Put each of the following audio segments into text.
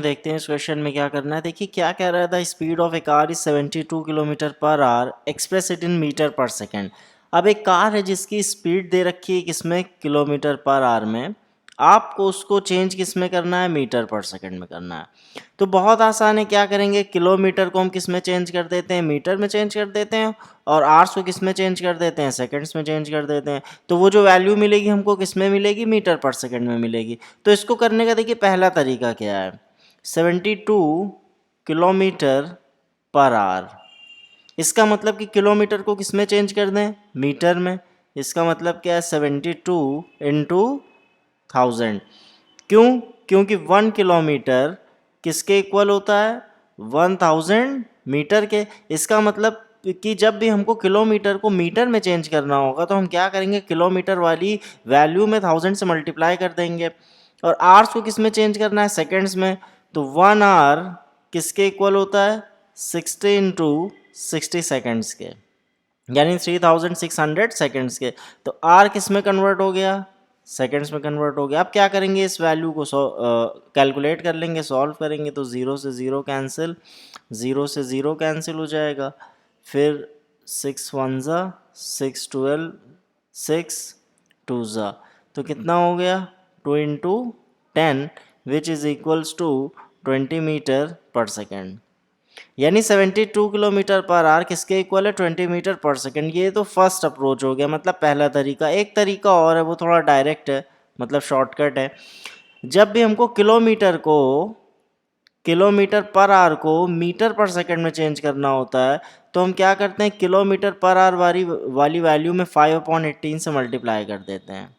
देखते हैं इस क्वेश्चन में क्या करना है। देखिए क्या कह रहा था, speed of a car is 72 kilometre per hour, express it in metre per second. अब एक कार है जिसकी स्पीड दे रखी है किसमें, किलोमीटर पर आवर में। आपको उसको चेंज किस में करना है, मीटर पर सेकेंड में करना है। तो बहुत आसान है, क्या करेंगे, किलोमीटर को हम किस में चेंज कर देते हैं, मीटर में चेंज कर देते हैं, और आवर्स को किस में चेंज कर देते हैं, सेकंड्स में चेंज कर देते हैं। तो वो जो वैल्यू मिलेगी हमको किस में मिलेगी, मीटर पर सेकेंड में मिलेगी। तो इसको करने का देखिए पहला तरीका क्या है, 72 किलोमीटर पर आवर। इसका मतलब कि किलोमीटर को किस में चेंज कर दें, मीटर में। इसका मतलब क्या है, 72 इंटू 1000। क्यों, क्योंकि 1 किलोमीटर किसके इक्वल होता है, 1000 मीटर के। इसका मतलब कि जब भी हमको किलोमीटर को मीटर में चेंज करना होगा तो हम क्या करेंगे, किलोमीटर वाली वैल्यू में 1000 से मल्टीप्लाई कर देंगे, और आवर्स को किस में चेंज करना है, सेकंड्स में। तो 1 आवर किसके इक्वल होता है, 60 इंटू 60 सेकेंड्स के, यानी 3600 सेकेंड्स के। तो आर किस में कन्वर्ट हो गया, सेकेंड्स में कन्वर्ट हो गया। अब क्या करेंगे, इस वैल्यू को कैलकुलेट कर लेंगे, सॉल्व करेंगे। तो 0 से 0 कैंसिल, 0 से 0 कैंसिल हो जाएगा। फिर 6 1 ज़ा 6 12 6 2 ज़ा, तो कितना हो गया, 2 into 10 which is equals to 20 metre per second. यानी 72 किलोमीटर पर आवर किसके इक्वल है, 20 मीटर पर सेकेंड। ये तो फर्स्ट अप्रोच हो गया, मतलब पहला तरीका। एक तरीका और है, वो थोड़ा डायरेक्ट है, मतलब शॉर्टकट है। जब भी हमको किलोमीटर पर आवर को मीटर पर सेकेंड में चेंज करना होता है, तो हम क्या करते हैं, किलोमीटर पर आवर वाली वैल्यू में 5/18 से मल्टीप्लाई कर देते हैं।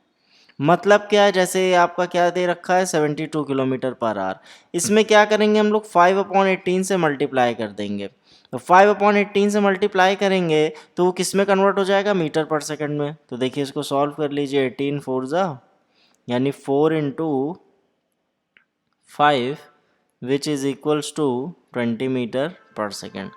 मतलब क्या है, जैसे आपका क्या दे रखा है, 72 किलोमीटर पर आवर। इसमें क्या करेंगे हम लोग, 5/18 से मल्टीप्लाई कर देंगे। तो 5/18 से मल्टीप्लाई करेंगे तो वो किस में कन्वर्ट हो जाएगा, मीटर पर सेकंड में। तो देखिए इसको सॉल्व कर लीजिए, 18 4 ज़ा, यानी 4 into 5 which is equals to 20 metre per second.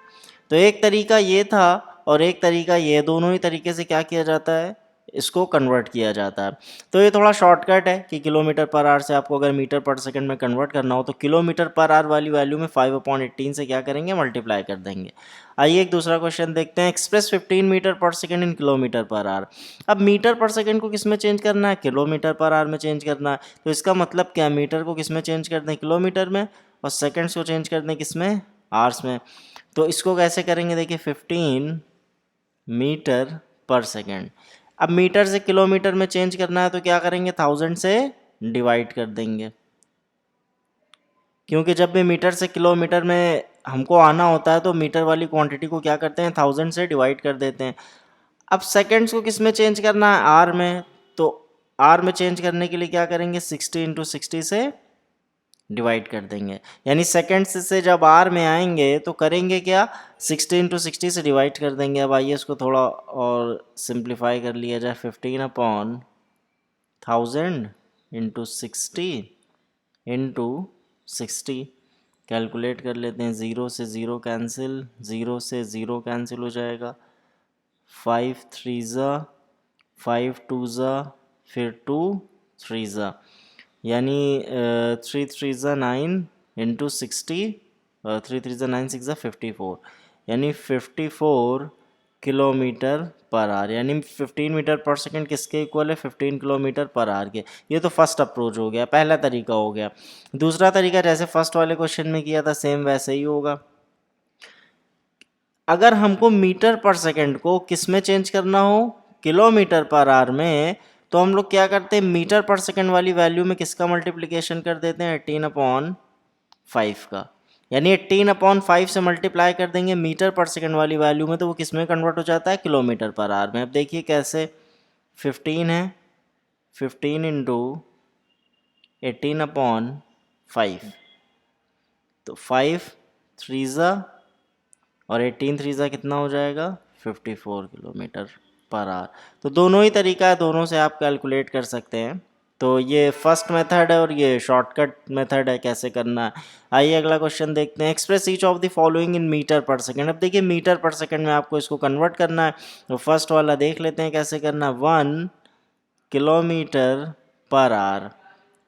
तो एक तरीका ये था और एक तरीका ये, दोनों ही तरीके से क्या किया जाता है, इसको कन्वर्ट किया जाता है। तो ये थोड़ा शॉर्टकट है कि किलोमीटर पर आवर से आपको अगर मीटर पर सेकंड में कन्वर्ट करना हो तो किलोमीटर पर आवर वाली वैल्यू में 5/18 से क्या करेंगे, मल्टीप्लाई कर देंगे। आइए एक दूसरा क्वेश्चन देखते हैं। Express 15 metre per second in kilometre per our. अब मीटर पर सेकंड को किस में चेंज करना है, किलोमीटर पर आवर में चेंज करना है। तो इसका मतलब क्या, मीटर को किस में चेंज कर दें, किलोमीटर में, और सेकंड्स को चेंज कर दें किस में, आवर्स में। तो इसको कैसे करेंगे, देखिए 15 मीटर पर सेकेंड। अब मीटर से किलोमीटर में चेंज करना है तो क्या करेंगे, 1000 से डिवाइड कर देंगे, क्योंकि जब भी मीटर से किलोमीटर में हमको आना होता है तो मीटर वाली क्वांटिटी को क्या करते हैं, 1000 से डिवाइड कर देते हैं। अब सेकेंड्स को किस में चेंज करना है, आर में। तो आर में चेंज करने के लिए क्या करेंगे, 60 इंटू 60 से डिवाइड कर देंगे। यानी सेकेंड्स से जब आर में आएंगे तो करेंगे क्या, 60 इंटू 60 से डिवाइड कर देंगे। अब आइए इसको थोड़ा और सिंप्लीफाई कर लिया जाए, 15/1000 इंटू 60 इंटू 60। कैलकुलेट कर लेते हैं, 0 से 0 कैंसिल, 0 से 0 कैंसिल हो जाएगा। 5 3 ज़ा, 5 2 ज़ा, फिर 2 3 ज़ा, यानी 3 3 ज़ा 9 इंटू 60, 3 3 ज़ा 9 6 ज़ा 54, यानी 54 किलोमीटर पर आवर। यानी 15 मीटर पर सेकंड किसके इक्वल है, 15 किलोमीटर पर आवर के। ये तो फर्स्ट अप्रोच हो गया, पहला तरीका हो गया। दूसरा तरीका जैसे फर्स्ट वाले क्वेश्चन में किया था, सेम वैसे ही होगा। अगर हमको मीटर पर सेकंड को किस में चेंज करना हो, किलोमीटर पर आवर में, तो हम लोग क्या करते हैं, मीटर पर सेकंड वाली वैल्यू में किसका मल्टीप्लिकेशन कर देते हैं, 18/5 का। यानी 18/5 से मल्टीप्लाई कर देंगे मीटर पर सेकंड वाली वैल्यू में, तो वो किस में कन्वर्ट हो जाता है, किलोमीटर पर आवर में। अब देखिए कैसे, 15 है, 15 इंटू 18/5, तो 5 3 ज़ा और 18 3 ज़ा कितना हो जाएगा, 54 किलोमीटर पर आवर। तो दोनों ही तरीका है, दोनों से आप कैलकुलेट कर सकते हैं। तो ये फर्स्ट मेथड है और ये शॉर्टकट मेथड है कैसे करना है। आइए अगला क्वेश्चन देखते हैं। Express each of the following in metre per second. अब देखिए मीटर पर सेकंड में आपको इसको कन्वर्ट करना है, तो फर्स्ट वाला देख लेते हैं कैसे करना है। 1 किलोमीटर पर आवर,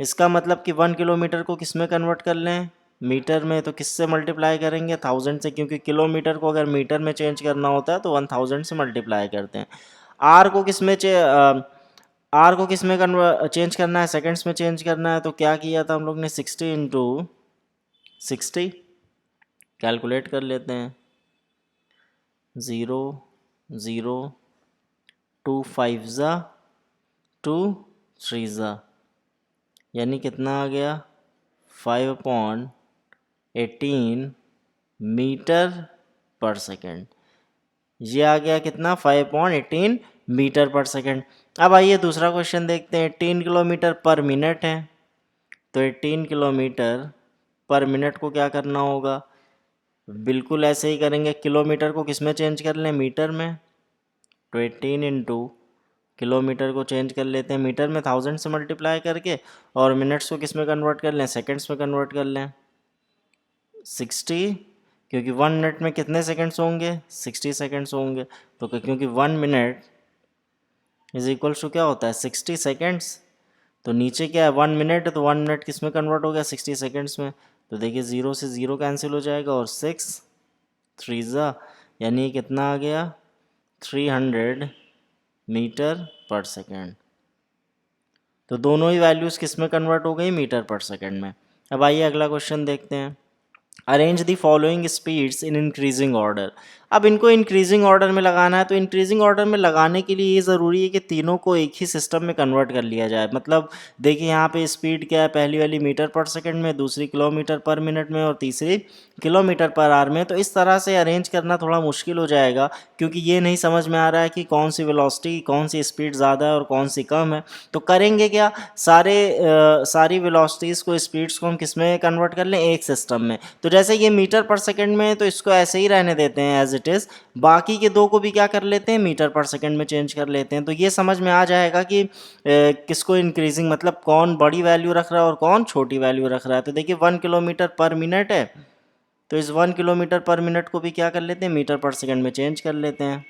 इसका मतलब कि 1 किलोमीटर को किस में कन्वर्ट कर लें, मीटर में तो किससे मल्टीप्लाई करेंगे, 1000 से, क्योंकि किलोमीटर को अगर मीटर में चेंज करना होता है तो 1000 से मल्टीप्लाई करते हैं। आर को किस में चेंज करना है, सेकंड्स में चेंज करना है, तो क्या किया था हम लोग ने, 60 इंटू 60 कैलकुलेट कर लेते हैं। 0 0 2 5 ज़ा 2 3 ज़ा, यानी कितना आ गया 5/18 मीटर पर सेकेंड। ये आ गया कितना 5/18 मीटर पर सेकेंड। अब आइए दूसरा क्वेश्चन देखते हैं। 18 किलोमीटर पर मिनट है, तो 18 किलोमीटर पर मिनट को क्या करना होगा, बिल्कुल ऐसे ही करेंगे। किलोमीटर को किस में चेंज कर लें, मीटर में, तो 18 इंटू किलोमीटर को चेंज कर लेते हैं मीटर में 1000 से मल्टीप्लाई करके, और मिनट्स को किस में कन्वर्ट कर लें, सेकंड्स में कन्वर्ट कर लें। 60, क्योंकि 1 मिनट में कितने सेकंड्स होंगे, 60 सेकंड्स होंगे, तो क्योंकि 1 मिनट इज इक्वल्स टू क्या होता है 60 सेकंड्स, तो नीचे क्या है 1 मिनट है, तो 1 मिनट किस में कन्वर्ट हो गया 60 सेकंड्स में, तो देखिए 0 से 0 कैंसिल हो जाएगा और 6 3 ज़ा, यानी कितना आ गया 300 मीटर पर सेकेंड। तो दोनों ही वैल्यूज़ किस में कन्वर्ट हो गई, मीटर पर सेकेंड में। अब आइए अगला क्वेश्चन देखते हैं। Arrange the following speeds in increasing order. अब इनको इंक्रीजिंग ऑर्डर में लगाना है, तो इंक्रीजिंग ऑर्डर में लगाने के लिए ये ज़रूरी है कि तीनों को एक ही सिस्टम में कन्वर्ट कर लिया जाए। मतलब देखिए यहाँ पे स्पीड क्या है, पहली वाली मीटर पर सेकंड में, दूसरी किलोमीटर पर मिनट में, और तीसरी किलोमीटर पर आवर में। तो इस तरह से अरेंज करना थोड़ा मुश्किल हो जाएगा, क्योंकि ये नहीं समझ में आ रहा है कि कौन सी वेलोसिटी, कौन सी स्पीड ज़्यादा है और कौन सी कम है। तो करेंगे क्या, सारी वेलोसिटीज़ को, स्पीड्स को हम किस में कन्वर्ट कर लें, एक सिस्टम में। तो जैसे ये मीटर पर सेकंड में है, तो इसको ऐसे ही रहने देते हैं एज इट इज़, बाकी के दो को भी क्या कर लेते हैं, मीटर पर सेकंड में चेंज कर लेते हैं। तो ये समझ में आ जाएगा कि किसको इंक्रीजिंग, मतलब कौन बड़ी वैल्यू रख रहा है और कौन छोटी वैल्यू रख रहा है। तो देखिए 1 किलोमीटर पर मिनट है, तो इस 1 किलोमीटर पर मिनट को भी क्या कर लेते हैं, मीटर पर सेकंड में चेंज कर लेते हैं।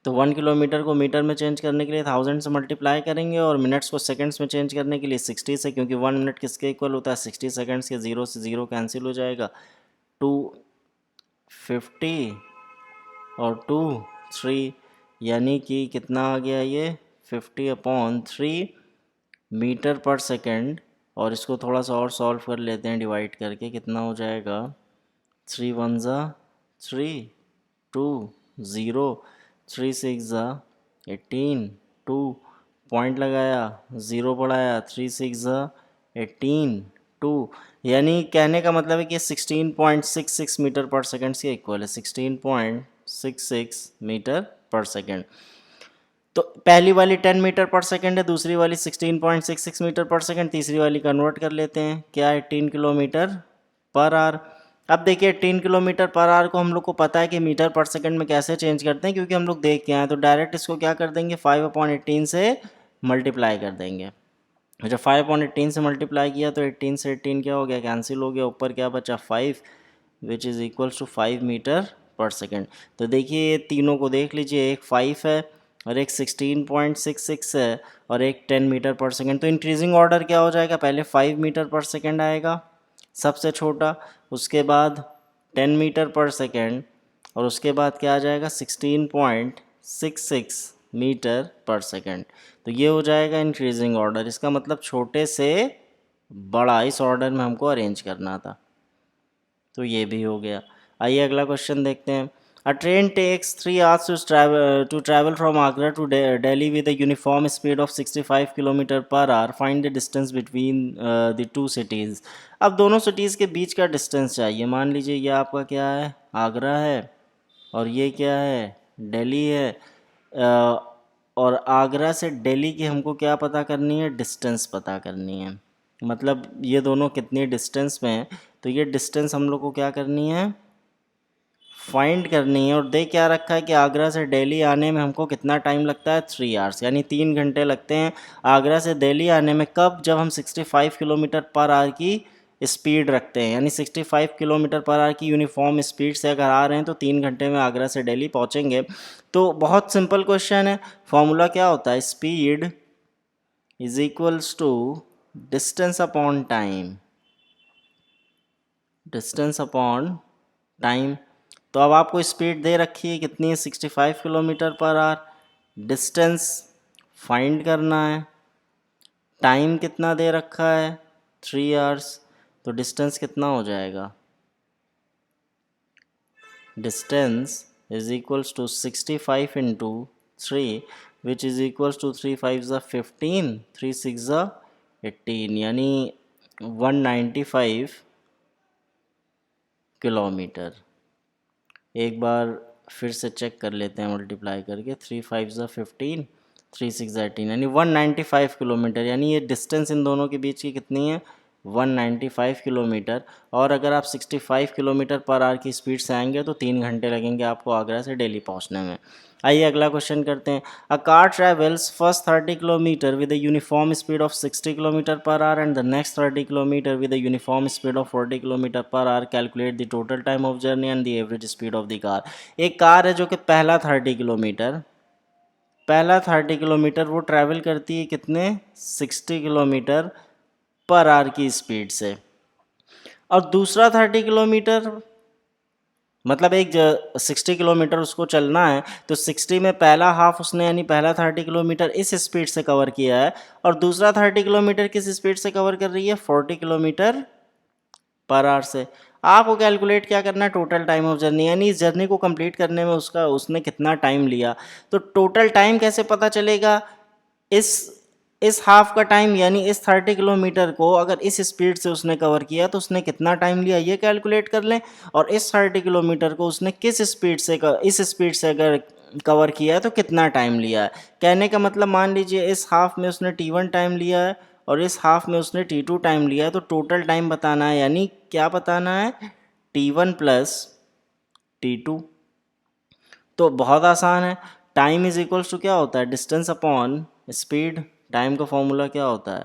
तो 1 किलोमीटर को मीटर में चेंज करने के लिए 1000 से मल्टीप्लाई करेंगे, और मिनट्स को सेकंड्स में चेंज करने के लिए 60 से, क्योंकि 1 मिनट किसके इक्वल होता है 60 सेकंड्स के, 0 से 0 कैंसिल हो जाएगा, 250 और 2 3, यानी कि कितना आ गया ये 50/3 मीटर पर सेकंड। और इसको थोड़ा सा और सॉल्व कर लेते हैं डिवाइड करके, कितना हो जाएगा 3 1 ज़ा 3 2 0 3 6 ज़ा 18 2 पॉइंट लगाया 0 बढ़ाया 3 6 ज़ा 18 2, यानी कहने का मतलब है कि 16.66 मीटर पर सेकंड के इक्वल है, 16.66 मीटर पर सेकंड। तो पहली वाली 10 मीटर पर सेकंड है, दूसरी वाली 16.66 मीटर पर सेकंड, तीसरी वाली कन्वर्ट कर लेते हैं, क्या है 18 किलोमीटर पर आवर। अब देखिए 18 किलोमीटर पर आवर को हम लोग को पता है कि मीटर पर सेकंड में कैसे चेंज करते हैं, क्योंकि हम लोग देख के आए। तो डायरेक्ट इसको क्या कर देंगे, 5/18 से मल्टीप्लाई कर देंगे। जब 5/18 से मल्टीप्लाई किया तो 18 से 18 क्या हो गया, कैंसिल हो गया, ऊपर क्या बचा 5, which is equals to 5 metre per second. तो देखिए ये तीनों को देख लीजिए, एक 5 है और एक 16.66 है और एक 10 मीटर पर सेकेंड। तो इंक्रीजिंग ऑर्डर क्या हो जाएगा, पहले 5 मीटर पर सेकेंड आएगा सबसे छोटा, उसके बाद 10 मीटर पर सेकेंड, और उसके बाद क्या आ जाएगा 16.66 मीटर पर सेकेंड। तो ये हो जाएगा इंक्रीजिंग ऑर्डर। इसका मतलब छोटे से बड़ा इस ऑर्डर में हमको अरेंज करना था। तो ये भी हो गया। आइए अगला क्वेश्चन देखते हैं। A train takes 3 hours to travel from Agra to Delhi with a uniform speed of 65 kilometre per our. Find the distance between the two cities. अब दोनों सिटीज़ के बीच का डिस्टेंस चाहिए। मान लीजिए ये आपका क्या है, आगरा है, और ये क्या है, दिल्ली है। और आगरा से दिल्ली की हमको क्या पता करनी है, डिस्टेंस पता करनी है। मतलब ये दोनों कितनी डिस्टेंस में हैं, तो ये डिस्टेंस हम लोग को क्या करनी है, फाइंड करनी है। और दे क्या रखा है कि आगरा से दिल्ली आने में हमको कितना टाइम लगता है, 3 hours, यानी 3 घंटे लगते हैं आगरा से दिल्ली आने में। कब, जब हम 65 किलोमीटर पर आवर की स्पीड रखते हैं, यानी 65 किलोमीटर पर आवर की यूनिफॉर्म स्पीड से अगर आ रहे हैं तो 3 घंटे में आगरा से दिल्ली पहुंचेंगे। तो बहुत सिंपल क्वेश्चन है। फॉर्मूला क्या होता है, speed is equals to distance upon time. Distance upon time. तो अब आपको स्पीड दे रखी है कितनी है, 65 kilometre per our. Distance find करना है, टाइम कितना दे रखा है 3 आवर्स। तो डिस्टेंस कितना हो जाएगा, distance is equals to 65 into 3 which is equals to 3 5 ज़ा 15, 3 6 ज़ा 18, यानी 195 किलोमीटर। एक बार फिर से चेक कर लेते हैं मल्टीप्लाई करके, 3 5 ज़ा 15, 3 6 ज़ा 18, यानी 195 किलोमीटर। यानी ये डिस्टेंस इन दोनों के बीच की कितनी है, 195 किलोमीटर। और अगर आप 65 किलोमीटर पर आवर की स्पीड से आएंगे तो 3 घंटे लगेंगे आपको आगरा से दिल्ली पहुंचने में। आइए अगला क्वेश्चन करते हैं। A car travels first 30 kilometre with a uniform speed of 60 kilometre per our and the next 30 kilometre with a uniform speed of 40 kilometre per our. Calculate the total time of journey and the average speed of the car. एक car है जो कि पहला 30 kilometre वो travel करती है कितने, 60 kilometre per our की स्पीड से। और दूसरा 30 किलोमीटर, मतलब एक 60 किलोमीटर उसको चलना है, तो 60 में पहला हाफ उसने यानी पहला 30 किलोमीटर इस स्पीड से कवर किया है, और दूसरा 30 किलोमीटर किस स्पीड से कवर कर रही है, 40 किलोमीटर पर आवर से। आपको कैलकुलेट क्या करना है, टोटल टाइम ऑफ जर्नी, यानी इस जर्नी को कंप्लीट करने में उसने कितना टाइम लिया। तो टोटल टाइम कैसे पता चलेगा, इस हाफ का टाइम यानी इस 30 किलोमीटर को अगर इस स्पीड से उसने कवर किया तो उसने कितना टाइम लिया ये कैलकुलेट कर लें, और इस 30 किलोमीटर को उसने किस स्पीड से इस स्पीड से अगर कवर किया है तो कितना टाइम लिया है। कहने का मतलब मान लीजिए इस हाफ में उसने T1 टाइम लिया है और इस हाफ में उसने T2 टाइम लिया है, तो टोटल टाइम बताना है, यानी क्या बताना है, T1 प्लस T2। तो बहुत आसान है, टाइम इज इक्वल्स टू क्या होता है, डिस्टेंस अपॉन स्पीड। टाइम का फॉर्मूला क्या होता है,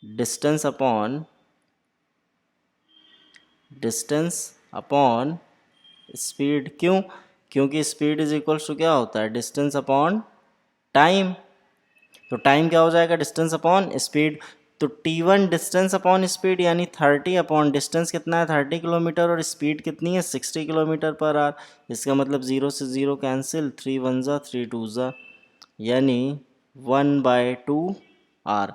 डिस्टेंस अपॉन स्पीड। क्यों, क्योंकि स्पीड इज इक्वल्स टू क्या होता है, डिस्टेंस अपॉन टाइम। तो टाइम क्या हो जाएगा, डिस्टेंस अपॉन स्पीड। तो T1 डिस्टेंस अपॉन स्पीड यानी 30 अपॉन डिस्टेंस कितना है 30 किलोमीटर, और स्पीड कितनी है 60 किलोमीटर पर आवर। इसका मतलब 0 से 0 कैंसिल, 3 1 ज़ा 3 2 ज़ा, यानी 1/2 आर।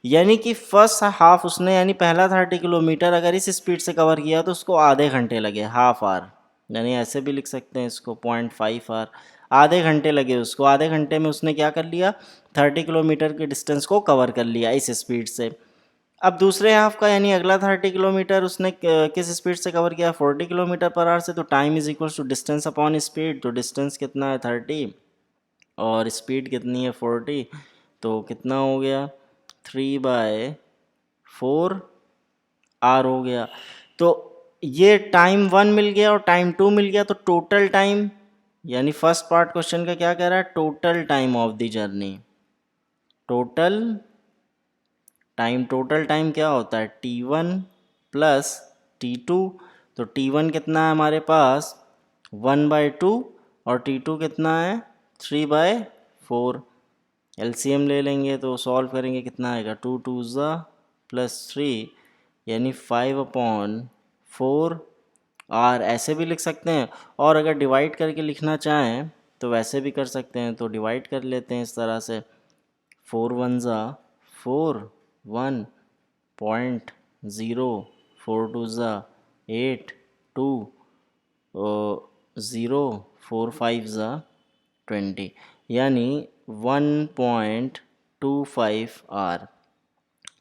यानी कि फर्स्ट हाफ उसने यानी पहला 30 किलोमीटर अगर इस स्पीड से कवर किया तो उसको आधे घंटे लगे, हाफ आवर। यानी ऐसे भी लिख सकते हैं इसको, 0.5 आवर। आधे घंटे लगे उसको, आधे घंटे में उसने क्या कर लिया, 30 किलोमीटर के डिस्टेंस को कवर कर लिया इस स्पीड से। अब दूसरे हाफ का यानी अगला 30 किलोमीटर उसने किस स्पीड से कवर किया, 40 किलोमीटर पर आवर से। तो time is equal to distance upon speed. तो डिस्टेंस कितना है 30 और स्पीड कितनी है 40, तो कितना हो गया 3/4 आर हो गया। तो ये टाइम 1 मिल गया और टाइम 2 मिल गया। तो टोटल टाइम यानी फर्स्ट पार्ट क्वेश्चन का क्या कह रहा है, total time of the journey. Total time क्या होता है, T1 प्लस T2। तो T1 कितना है हमारे पास 1/2 और T2 कितना है 3/4। एलसीएम ले लेंगे तो सॉल्व करेंगे कितना आएगा, 2 2 ज़ा प्लस 3 यानी 5/4 आर। ऐसे भी लिख सकते हैं, और अगर डिवाइड करके लिखना चाहें तो वैसे भी कर सकते हैं। तो डिवाइड कर लेते हैं इस तरह से, 4 1 ज़ा 4, 1.0, 4 2 ज़ा 8, 2 0, 4 5 ज़ा 20, यानी 1.25 आर।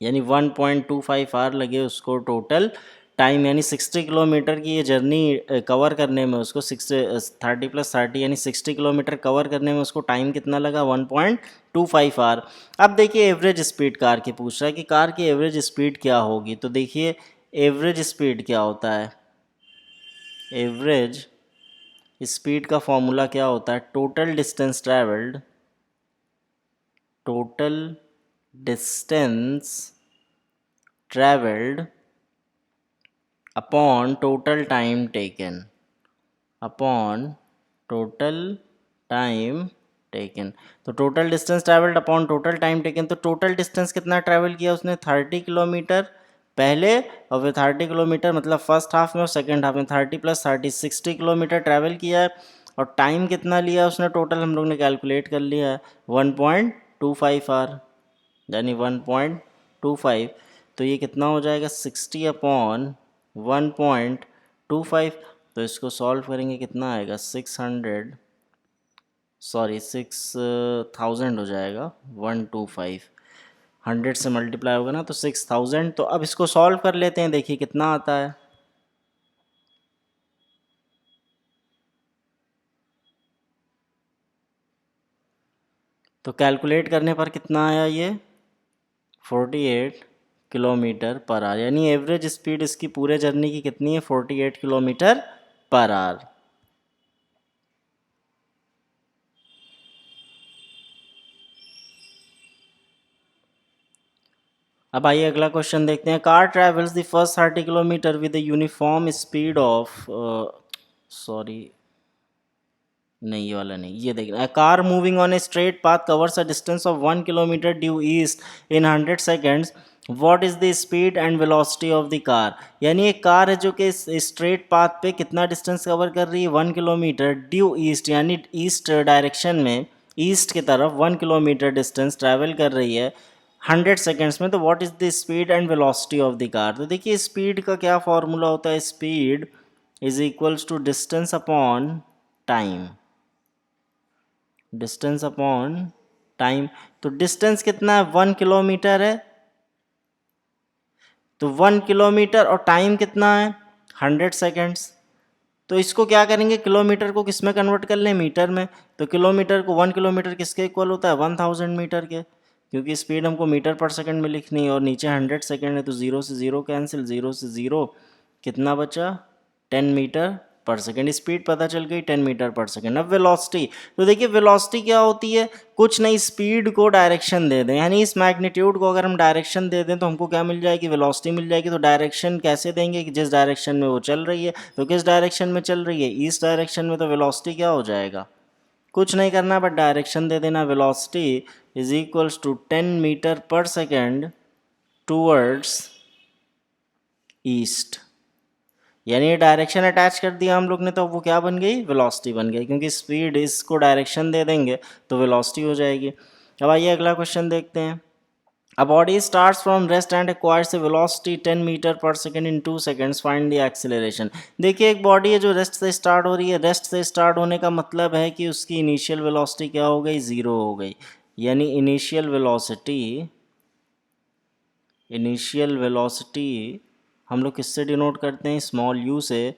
यानी 1.25 आर लगे उसको टोटल टाइम, यानी 60 किलोमीटर की ये जर्नी कवर करने में उसको 30 प्लस 30 यानी 60 किलोमीटर कवर करने में उसको टाइम कितना लगा, 1.25 आर। अब देखिए एवरेज स्पीड कार की पूछ रहा है कि कार की एवरेज स्पीड क्या होगी। तो देखिए एवरेज स्पीड क्या होता है, एवरेज स्पीड का फॉर्मूला क्या होता है, total distance travelled upon total time taken, तो total distance travelled upon total time taken. तो टोटल डिस्टेंस कितना ट्रैवल किया उसने, 30 किलोमीटर पहले और फिर 30 किलोमीटर, मतलब फर्स्ट हाफ में और सेकेंड हाफ में 30 + 30 60 किलोमीटर ट्रैवल किया है। और टाइम कितना लिया उसने टोटल हम लोग ने कैलकुलेट कर लिया है 1.25 आवर, यानी 1.25। तो ये कितना हो जाएगा 60/1.25। तो इसको सॉल्व करेंगे कितना आएगा 6000 हो जाएगा 125। 100 से मल्टीप्लाई होगा ना तो 6000। तो अब इसको सॉल्व कर लेते हैं, देखिए कितना आता है। तो कैलकुलेट करने पर कितना आया ये 48 किलोमीटर पर आवर, यानी एवरेज स्पीड इसकी पूरे जर्नी की कितनी है 48 किलोमीटर पर आवर। अब आइए अगला क्वेश्चन देखते हैं। Car travels the first 30 kilometre with uniform speed of, sorry नहीं ये वाला नहीं, ये देखना। Car moving on a straight path covers a distance of 1 kilometre due east in 100 seconds. What is the speed and velocity of the car. यानी एक car है जो कि स्ट्रेट पाथ पे कितना डिस्टेंस कवर कर रही है 1 किलोमीटर ड्यू ईस्ट, यानी ईस्ट डायरेक्शन में, ईस्ट की तरफ 1 किलोमीटर डिस्टेंस ट्रैवल कर रही है 100 सेकेंड्स में। तो what is the speed and velocity of the car. तो देखिए स्पीड का क्या फॉर्मूला होता है, speed is equals to distance upon time, distance upon time. तो डिस्टेंस कितना है 1 किलोमीटर है, तो 1 किलोमीटर और टाइम कितना है 100 सेकेंड्स। तो इसको क्या करेंगे, किलोमीटर को किस में कन्वर्ट कर लें, मीटर में। तो किलोमीटर को 1 किलोमीटर किसके इक्वल होता है 1000 मीटर के, क्योंकि स्पीड हमको मीटर पर सेकंड में लिखनी है और नीचे 100 सेकंड है। तो 0 से 0 कैंसिल, 0 से 0 कितना बचा 10 मीटर पर सेकंड। स्पीड पता चल गई 10 मीटर पर सेकंड। अब वेलोसिटी, तो देखिए वेलोसिटी क्या होती है, कुछ नहीं स्पीड को डायरेक्शन दे दें, यानी इस मैग्नीट्यूड को अगर हम डायरेक्शन दे दें तो हमको क्या मिल जाएगी, वेलोसिटी मिल जाएगी। तो डायरेक्शन कैसे देंगे कि जिस डायरेक्शन में वो चल रही है। तो किस डायरेक्शन में चल रही है, ईस्ट डायरेक्शन में। तो वेलोसिटी क्या हो जाएगा, कुछ नहीं करना बट डायरेक्शन दे देना। Velocity is equals to 10 metre per second towards east, यानी ये डायरेक्शन अटैच कर दिया हम लोग ने, तो वो क्या बन गई, वेलोसिटी बन गई, क्योंकि स्पीड इसको डायरेक्शन दे देंगे तो वेलोसिटी हो जाएगी। अब आइए अगला क्वेश्चन देखते हैं। A body starts from rest and acquires a velocity 10 metre per second in 2 seconds. Find the acceleration. देखिए एक बॉडी है जो रेस्ट से स्टार्ट हो रही है। रेस्ट से स्टार्ट होने का मतलब है कि उसकी इनिशियल वेलोसिटी क्या हो गई, 0 हो गई। यानी इनिशियल वेलोसिटी हम लोग किससे डिनोट करते हैं, स्मॉल यू से,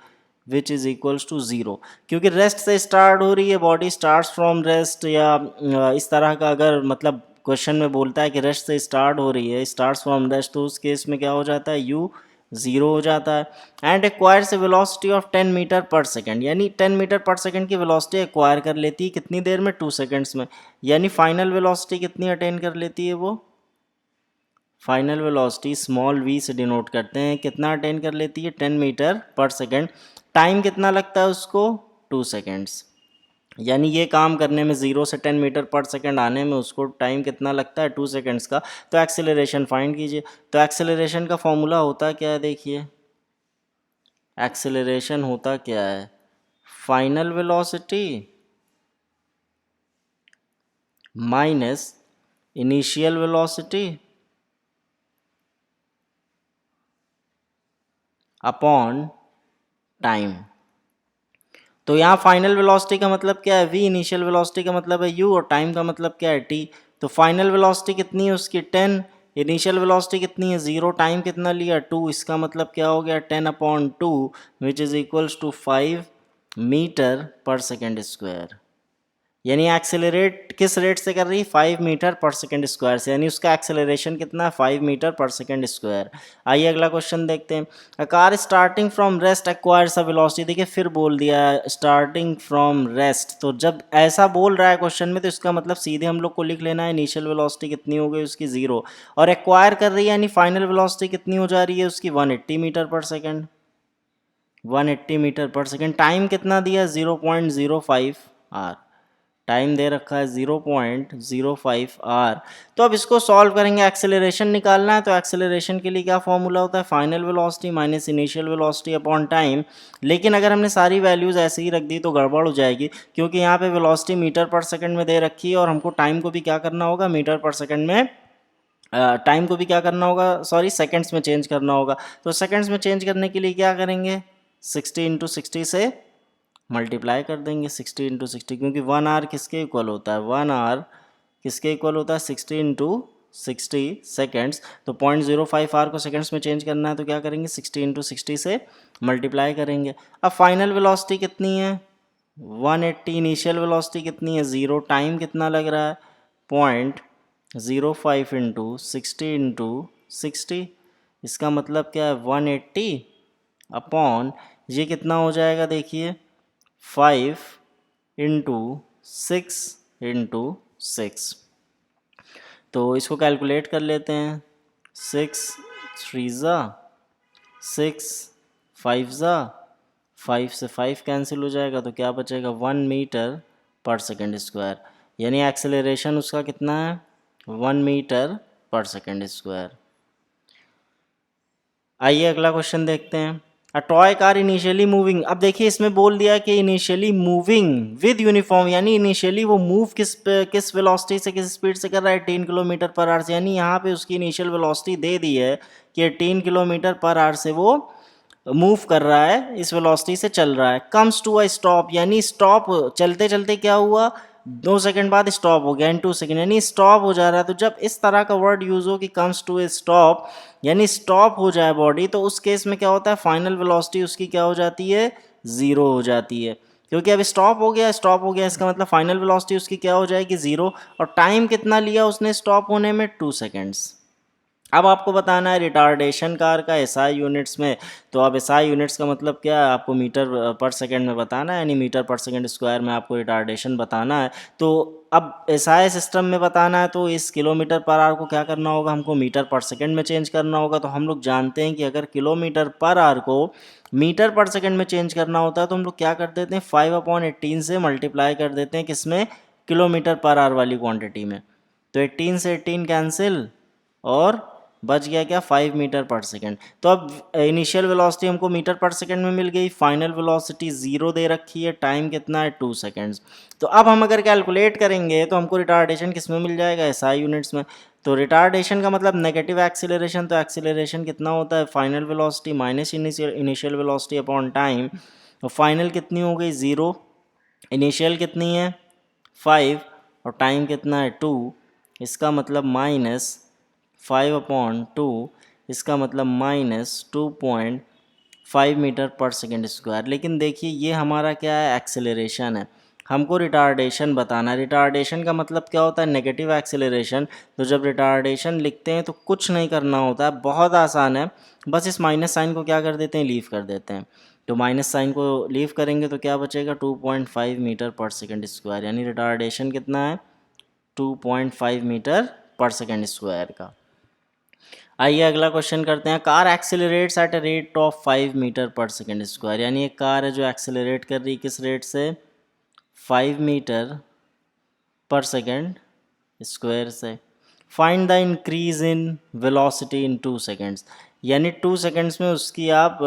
विच इज़ इक्वल्स टू 0। क्योंकि रेस्ट से स्टार्ट हो रही है, बॉडी स्टार्ट्स फ्रॉम रेस्ट, या इस तरह का अगर मतलब क्वेश्चन में बोलता है कि रेस्ट से स्टार्ट हो रही है, स्टार्ट्स फ्रॉम रेस्ट, तो उस केस में क्या हो जाता है, यू 0 हो जाता है। And acquires a velocity of 10 metre per second, यानी 10 मीटर पर सेकेंड की वेलोसिटी एक्वायर कर लेती है कितनी देर में, 2 सेकेंड्स में। यानी फाइनल वेलोसिटी कितनी अटेन कर लेती है वो, फाइनल वेलोसिटी स्मॉल v से डिनोट करते हैं, कितना अटेन कर लेती है 10 मीटर पर सेकेंड। टाइम कितना लगता है उसको 2 सेकेंड्स, यानी ये काम करने में 0 से 10 मीटर पर सेकेंड आने में उसको टाइम कितना लगता है 2 सेकेंड्स का। तो एक्सेलरेशन फाइंड कीजिए। तो एक्सेलरेशन का फॉर्मूला होता क्या है, देखिए एक्सेलरेशन होता क्या है, final velocity minus initial velocity upon time. तो यहाँ फाइनल वेलोसिटी का मतलब क्या है v, इनिशियल वेलोसिटी का मतलब है u, और टाइम का मतलब क्या है t। तो फाइनल वेलोसिटी कितनी है उसकी 10, इनिशियल वेलोसिटी कितनी है 0, टाइम कितना लिया 2, इसका मतलब क्या हो गया 10/2 which is equals to 5 metre per second square. यानी एक्सेलरेट किस रेट से कर रही है, 5 मीटर पर सेकेंड स्क्वायर से, यानी उसका एक्सेलरेशन कितना है 5 मीटर पर सेकेंड स्क्वायर। आइए अगला क्वेश्चन देखते हैं। A car starting from rest acquires a velocity, देखिए फिर बोल दिया स्टार्टिंग फ्रॉम रेस्ट। तो जब ऐसा बोल रहा है क्वेश्चन में तो इसका मतलब सीधे हम लोग को लिख लेना है इनिशियल वेलोसिटी कितनी हो गई उसकी 0, और एक्वायर कर रही है यानी फाइनल वेलोसिटी कितनी हो जा रही है उसकी 180 metre per second, 180 metre per second. Time कितना दिया 0.05 आर। टाइम दे रखा है 0.05 आर। तो अब इसको सॉल्व करेंगे, एक्सेलरेशन निकालना है। तो एक्सेलरेशन के लिए क्या फॉर्मूला होता है, final velocity minus initial velocity upon time. लेकिन अगर हमने सारी वैल्यूज़ ऐसे ही रख दी तो गड़बड़ हो जाएगी, क्योंकि यहाँ पे वेलोसिटी मीटर पर सेकंड में दे रखी है और हमको टाइम को भी क्या करना होगा, मीटर पर सेकंड में, टाइम को भी क्या करना होगा, सॉरी सेकंड्स में चेंज करना होगा। तो सेकंड्स में चेंज करने के लिए क्या करेंगे, 60 × 60 से मल्टीप्लाई कर देंगे, 60 × 60, क्योंकि 1 आवर किसके इक्वल होता है, 1 आवर किसके इक्वल होता है, 60 × 60 सेकेंड्स। तो 0.05 आवर को सेकेंड्स में चेंज करना है, तो क्या करेंगे, 60 × 60 से मल्टीप्लाई करेंगे। अब फाइनल वेलोसिटी कितनी है, 180। इनिशियल वेलोसिटी कितनी है, 0। टाइम कितना लग रहा है, 0.05 × 60 × 60। इसका मतलब क्या है, 180 अपॉन ये कितना हो जाएगा, देखिए 5 × 6 × 6। तो इसको कैलकुलेट कर लेते हैं, 6 3 ज़ा 6, 5 ज़ा 5 से 5 कैंसिल हो जाएगा, तो क्या बचेगा, 1 मीटर पर सेकंड स्क्वायर। यानी एक्सेलरेशन उसका कितना है, 1 मीटर पर सेकंड स्क्वायर। आइए अगला क्वेश्चन देखते हैं। A toy car initially moving. अब देखिए इसमें बोल दिया कि इनिशियली मूविंग विद यूनिफॉर्म, यानी इनिशियली वो मूव किस वेलोसिटी से, किस स्पीड से कर रहा है, 18 किलोमीटर पर आवर से। यानी यहाँ पे उसकी इनिशियल वेलोसिटी दे दी है कि 18 किलोमीटर पर आवर से वो मूव कर रहा है, इस वेलोसिटी से चल रहा है। कम्स टू अ स्टॉप, यानी स्टॉप, चलते चलते क्या हुआ, 2 सेकंड बाद स्टॉप हो गया, इन 2 सेकंड, यानी स्टॉप हो जा रहा है। तो जब इस तरह का वर्ड यूज हो कि कम्स टू ए स्टॉप, यानी स्टॉप हो जाए बॉडी, तो उस केस में क्या होता है, फाइनल वेलोसिटी उसकी क्या हो जाती है, 0 हो जाती है। क्योंकि अब स्टॉप हो गया, स्टॉप हो गया, इसका मतलब फाइनल वेलोसिटी उसकी क्या हो जाएगी, 0। और टाइम कितना लिया उसने स्टॉप होने में, 2 सेकेंड्स। अब आपको बताना है रिटार्डेशन कार का एसआई यूनिट्स में। तो अब एसआई यूनिट्स का मतलब क्या है, आपको मीटर पर सेकंड में बताना है, यानी मीटर पर सेकंड स्क्वायर में आपको रिटार्डेशन बताना है। तो अब एसआई सिस्टम में बताना है, तो इस किलोमीटर पर आवर को क्या करना होगा, हमको मीटर पर सेकंड में चेंज करना होगा। तो हम लोग जानते हैं कि अगर किलोमीटर पर आवर को मीटर पर सेकंड में चेंज करना होता है, तो हम लोग क्या कर देते हैं, 5/18 से मल्टीप्लाई कर देते हैं, किसमें, किलोमीटर पर आवर वाली क्वान्टिटी में। तो 18 से 18 कैंसिल, और बच गया क्या, 5 मीटर पर सेकंड। तो अब इनिशियल वेलोसिटी हमको मीटर पर सेकंड में मिल गई, फाइनल वेलोसिटी 0 दे रखी है, टाइम कितना है, 2 सेकंड्स। तो अब हम अगर कैलकुलेट करेंगे तो हमको रिटार्डेशन किस में मिल जाएगा, एसआई यूनिट्स में। तो रिटार्डेशन का मतलब नेगेटिव एक्सीलरेशन, तो एक्सीलरेशन कितना होता है, final velocity minus initial velocity upon time. और फाइनल कितनी हो गई, 0। इनिशियल कितनी है, 5, और टाइम कितना है, 2। इसका मतलब -5/2, इसका मतलब -2.5 मीटर पर सेकंड स्क्वायर। लेकिन देखिए ये हमारा क्या है, एक्सेलरेशन है, हमको रिटार्डेशन बताना है। रिटार्डेशन का मतलब क्या होता है, नेगेटिव एक्सेलरेशन। तो जब रिटार्डेशन लिखते हैं तो कुछ नहीं करना होता है, बहुत आसान है, बस इस माइनस साइन को क्या कर देते हैं, लीव कर देते हैं। तो माइनस साइन को लीव करेंगे तो क्या बचेगा, 2.5 मीटर पर सेकंड स्क्वायर, यानी रिटार्डेशन कितना है, 2.5 मीटर पर सेकंड स्क्वायर का। आइए अगला क्वेश्चन करते हैं। Car accelerates at a rate of 5 metre per second square, यानी एक कार है जो एक्सेलरेट कर रही है किस रेट से, 5 मीटर पर सेकंड स्क्वायर से। Find the increase in velocity in 2 seconds, यानी 2 सेकेंड्स में उसकी आप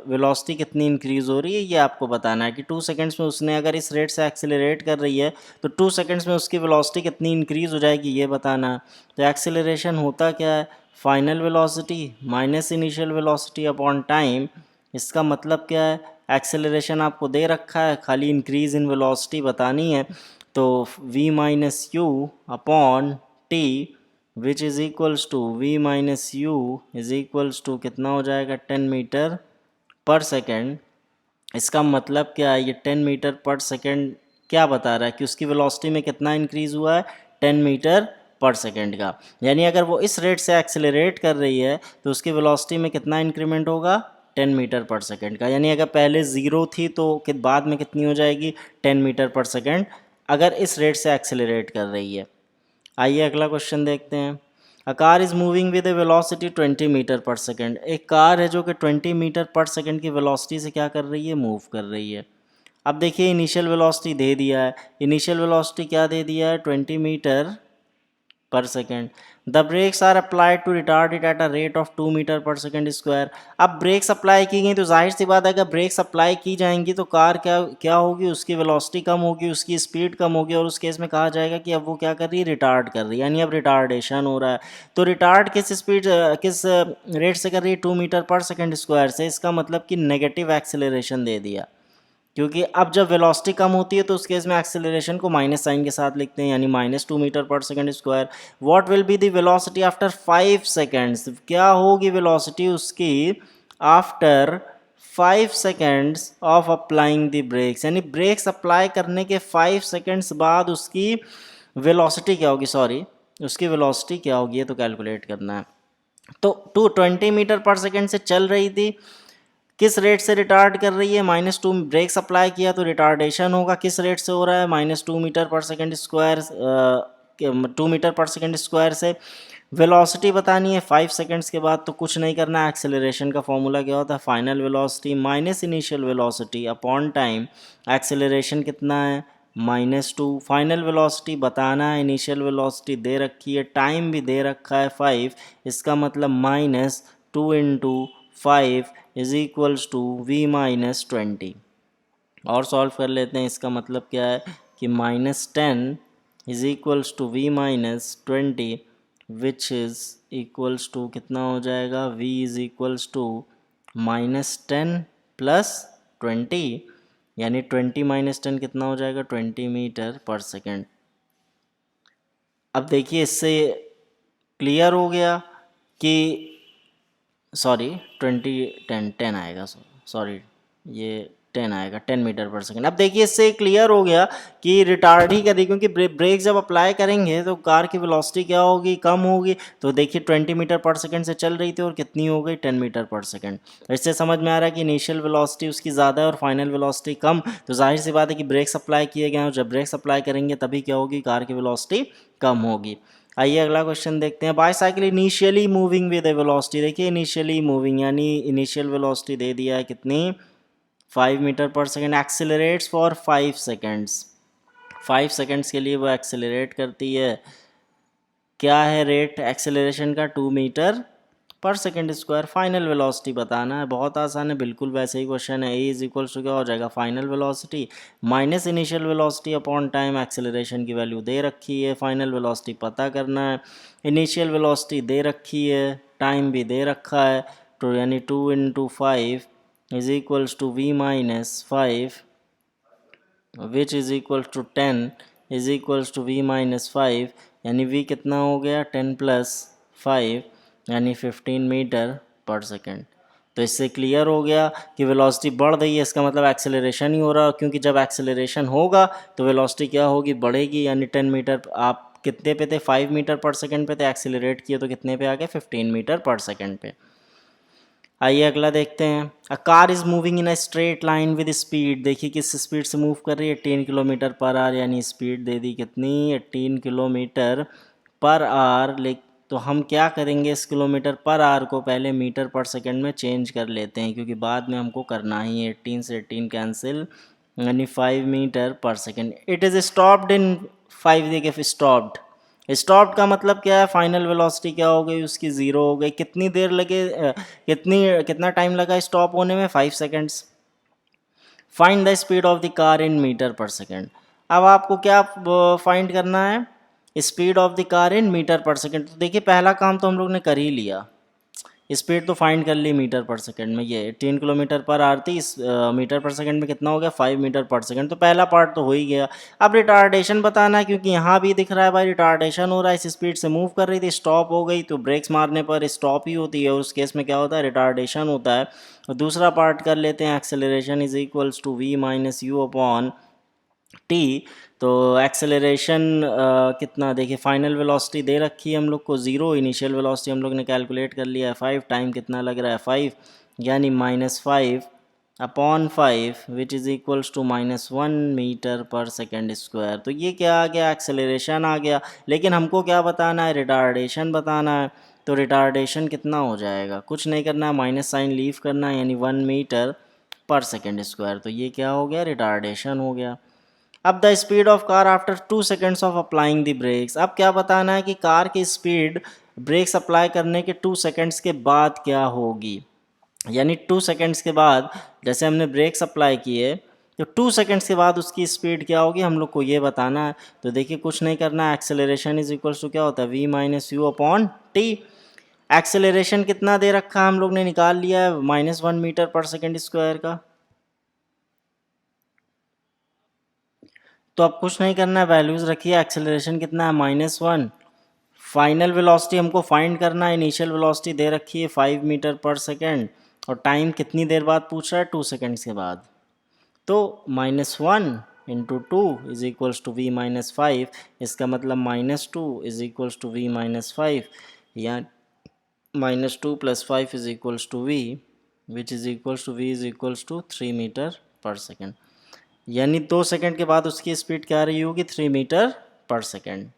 वेलोसिटी कितनी इंक्रीज़ हो रही है, ये आपको बताना है कि 2 सेकेंड्स में उसने अगर इस रेट से एक्सेलरेट कर रही है तो 2 सेकेंड्स में उसकी वेलोसिटी कितनी इंक्रीज़ हो जाएगी, ये बताना है। तो एक्सेलरेशन होता क्या है, final velocity minus initial velocity upon time. इसका मतलब क्या है, एक्सेलरेशन आपको दे रखा है, खाली इंक्रीज़ इन वेलोसिटी बतानी है। तो v minus u upon t which is equals to v minus u is equals to कितना हो जाएगा, 10 मीटर पर सेकेंड। इसका मतलब क्या है, ये 10 मीटर पर सेकेंड क्या बता रहा है कि उसकी वेलोसिटी में कितना इंक्रीज़ हुआ है, 10 मीटर पर सेकेंड का। यानी अगर वो इस रेट से एक्सेलरेट कर रही है तो उसकी वेलोसिटी में कितना इंक्रीमेंट होगा, 10 मीटर पर सेकेंड का। यानी अगर पहले 0 थी तो बाद में कितनी हो जाएगी, 10 मीटर पर सेकेंड, अगर इस रेट से एक्सेलरेट कर रही है। आइए अगला क्वेश्चन देखते हैं। A car is moving with a velocity 20 metre per second, एक कार है जो कि 20 मीटर पर सेकेंड की वेलोसिटी से क्या कर रही है, मूव कर रही है। अब देखिए इनिशियल वेलोसिटी दे दिया है, इनिशियल वेलोसिटी क्या दे दिया है 20 metre per second. The brakes are applied to retard it at a rate of 2 metre per second square. अब ब्रेक्स अप्लाई की गई तो जाहिर सी बात है अगर ब्रेक्स अप्लाई की जाएंगी तो कार क्या क्या होगी, उसकी वेलोसिटी कम होगी, उसकी स्पीड कम होगी, और उस केस में कहा जाएगा कि अब वो क्या कर रही है, रिटार्ड कर रही है, यानी अब रिटार्डेशन हो रहा है। तो रिटार्ड किस स्पीड किस रेट से कर रही है, 2 मीटर पर सेकेंड स्क्वायर से। इसका मतलब कि नेगेटिव एक्सेलरेशन दे दिया, क्योंकि अब जब वेलोसिटी कम होती है तो उस केस में एक्सेलरेशन को माइनस साइन के साथ लिखते हैं, यानी -2 metre per second square. What will be the velocity after 5 seconds, क्या होगी वेलोसिटी उसकी after 5 seconds of applying the brakes, यानी ब्रेक्स अप्लाई करने के 5 सेकेंड्स बाद उसकी वेलोसिटी क्या होगी, सॉरी उसकी वेलोसिटी क्या होगी, ये तो कैलकुलेट करना है। तो 220 मीटर पर सेकेंड से चल रही थी, किस रेट से रिटार्ड कर रही है, -2 ब्रेक्स अप्लाई किया तो रिटार्डेशन होगा, किस रेट से हो रहा है, -2 metre per second square 2 metre per second square से। वेलोसिटी बतानी है 5 सेकेंड्स के बाद, तो कुछ नहीं करना है, एक्सेलरेशन का फॉर्मूला क्या होता है, final velocity minus initial velocity upon time. Acceleration कितना है, -2। फाइनल वेलोसिटी बताना है, इनिशियल वेलोसिटी दे रखी है, टाइम भी दे रखा है 5, इसका मतलब -2 इंटू 5 इज इक्वल्स टू v-20। और सॉल्व कर लेते हैं, इसका मतलब क्या है कि -10 is equals to v-20 which is equals to कितना हो जाएगा, v is equals to -10 plus 20, यानी 20 - 10 कितना हो जाएगा, 20 मीटर पर सेकेंड। अब देखिए इससे क्लियर हो गया कि सॉरी 10 आएगा, सॉरी ये 10 आएगा, 10 मीटर पर सेकेंड। अब देखिए इससे क्लियर हो गया कि रिटार्ड ही करें, क्योंकि ब्रेक जब अप्लाई करेंगे तो कार की वेलोसिटी क्या होगी, कम होगी। तो देखिए 20 मीटर पर सेकेंड से चल रही थी और कितनी हो गई, 10 मीटर पर सेकेंड। इससे समझ में आ रहा है कि इनिशियल वेलोसिटी उसकी ज़्यादा है और फाइनल वेलोसिटी कम, तो जाहिर सी बात है कि ब्रेक्स अप्लाई किए गए हैं, और जब ब्रेक्स अप्लाई करेंगे तभी क्या होगी, कार की वेलोसिटी कम होगी। आइए अगला क्वेश्चन देखते हैं। Bicycle initially moving with a velocity, देखिए इनिशियली मूविंग यानी इनिशियल वेलोसिटी दे दिया है कितनी, 5 metre per second. Accelerates for 5 seconds, 5 seconds के लिए वो एक्सेलरेट करती है। क्या है रेट एक्सेलरेशन का, 2 metre per second square. Final velocity बताना है, बहुत आसान है, बिल्कुल वैसे ही क्वेश्चन है। ए इज इक्वल्स टू क्या हो जाएगा, final velocity minus initial velocity upon time. Acceleration की वैल्यू दे रखी है, फाइनल वेलोसिटी पता करना है। इनिशियल वेलोसिटी दे रखी है, टाइम भी दे रखा है, तो यानी 2 इंटू 5 is equals to v-5 which is equals to 10 is equals to v-5, यानी v कितना हो गया, 10 प्लस 5 यानी 15 मीटर पर सेकेंड। तो इससे क्लियर हो गया कि वेलोसिटी बढ़ रही है, इसका मतलब एक्सेलरेशन ही हो रहा है, क्योंकि जब एक्सेलरेशन होगा तो वेलोसिटी क्या होगी, बढ़ेगी। यानी 10 मीटर, आप कितने पे थे, 5 मीटर पर सेकेंड पे थे, एक्सेलरेट किए तो कितने पे आ गए, 15 मीटर पर सेकेंड पे। आइए अगला देखते हैं। A car is moving in a straight line with speed, देखिए किस स्पीड से मूव कर रही है, 18 किलोमीटर पर आवर, यानी स्पीड दे दी कितनी, 18 किलोमीटर पर आवर। तो हम क्या करेंगे, इस किलोमीटर पर आवर को पहले मीटर पर सेकंड में चेंज कर लेते हैं, क्योंकि बाद में हमको करना ही है। 18 से 18 कैंसिल, यानी 5 metre per second. It is stopped in 5, देखिए स्टॉप्ड, स्टॉप्ड का मतलब क्या है, फाइनल वेलोसिटी क्या हो गई उसकी, ज़ीरो हो गई। कितनी देर लगे, कितना टाइम लगा स्टॉप होने में, 5 seconds. Find the speed of the car in metre per second. अब आपको क्या फाइंड करना है, speed of the car in metre per second. तो देखिए पहला काम तो हम लोग ने कर ही लिया, स्पीड तो फाइंड कर ली मीटर पर सेकंड में, ये 18 किलोमीटर पर आवर थी, इस मीटर पर सेकंड में कितना हो गया, 5 मीटर पर सेकंड। तो पहला पार्ट तो हो ही गया। अब रिटार्डेशन बताना है, क्योंकि यहाँ भी दिख रहा है भाई रिटार्डेशन हो रहा है, इस स्पीड से मूव कर रही थी, स्टॉप हो गई, तो ब्रेक्स मारने पर स्टॉप ही होती है, उस केस में क्या होता है, रिटार्डेशन होता है। तो दूसरा पार्ट कर लेते हैं, acceleration is equals to v-u upon t. तो एक्सेलरेशन कितना, देखिए फाइनल वेलोसिटी दे रखी है हम लोग को 0, इनिशियल वेलोसिटी हम लोग ने कैलकुलेट कर लिया है 5, टाइम कितना लग रहा है 5, यानी -5 upon 5 which is equals to -1 metre per second square. तो ये क्या आ गया, एक्सेलरेशन आ गया, लेकिन हमको क्या बताना है, रिटार्डेशन बताना है। तो रिटार्डेशन कितना हो जाएगा, कुछ नहीं करना है, माइनस साइन लीव करना है, यानी 1 मीटर पर सेकेंड स्क्वायर। तो ये क्या हो गया, रिटार्डेशन हो गया। अब the speed of car after 2 seconds of applying the brakes. अब क्या बताना है कि कार की स्पीड ब्रेक्स अप्लाई करने के 2 सेकेंड्स के बाद क्या होगी। यानी 2 सेकेंड्स के बाद जैसे हमने ब्रेक्स अप्लाई किए तो 2 सेकेंड्स के बाद उसकी स्पीड क्या होगी हम लोग को ये बताना है। तो देखिए कुछ नहीं करना है, एक्सेलरेशन इज इक्वल्स टू क्या होता है, v minus u upon T. Acceleration कितना दे रखा है हम लोग ने निकाल लिया है, -1 मीटर पर सेकेंड स्क्वायर का। तो अब कुछ नहीं करना है, वैल्यूज रखिए, एक्सेलरेशन कितना है -1। फाइनल वेलोसिटी हमको फाइंड करना है, इनिशियल वेलोसिटी दे रखी है 5 मीटर पर सेकेंड, और टाइम कितनी देर बाद पूछ रहा है, 2 सेकेंड्स के बाद। तो -1 into 2 is equals to v minus 5, इसका मतलब -2 is equals to v minus 5, या -2 + 5 is equals to v, which is equals to v is equals to 3 metre per second. यानी 2 सेकेंड के बाद उसकी स्पीड क्या रही होगी, 3 मीटर पर सेकेंड।